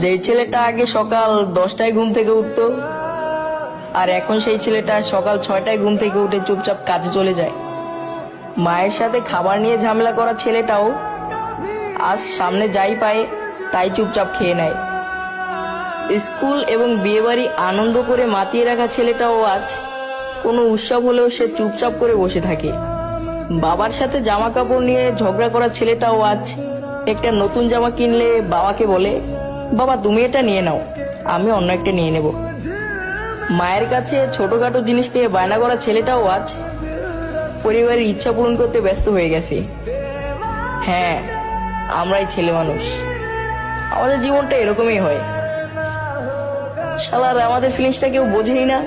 যেই ছেলেটা আগে সকাল 10টায় ঘুম থেকে উঠতো, আর এখন সেই ছেলেটা সকাল 6টায় ঘুম থেকে উঠে চুপচাপ কাজে চলে যায়। মায়ের সাথে খাবার নিয়ে ঝামেলা করা ছেলেটাও আজ সামনে যাই পায় তাই চুপচাপ খেয়ে নেয়। স্কুল এবং বিয়েবাড়ি আনন্দ করে মাতিয়ে রাখা ছেলেটাও আজ কোনো উৎসব হলেও সে চুপচাপ করে বসে থাকে। বাবার সাথে জামা কাপড় নিয়ে ঝগড়া করা ছেলেটাও আজ একটা নতুন জামা কিনলে বাবাকে বলে, বাবা তুমি এটা নিয়ে নাও, আমি অন্য একটা নিয়ে নেব। মায়ের কাছে ছোটখাটো জিনিস নিয়ে বায়না করা ছেলেটাও আজ পরিবারের ইচ্ছা পূরণ করতে ব্যস্ত হয়ে গেছে। হ্যাঁ, আমরাই ছেলে মানুষ, আমাদের জীবনটা এরকমই হয়। শালার আমাদের ফিলিংসটা কেউ বোঝেই না।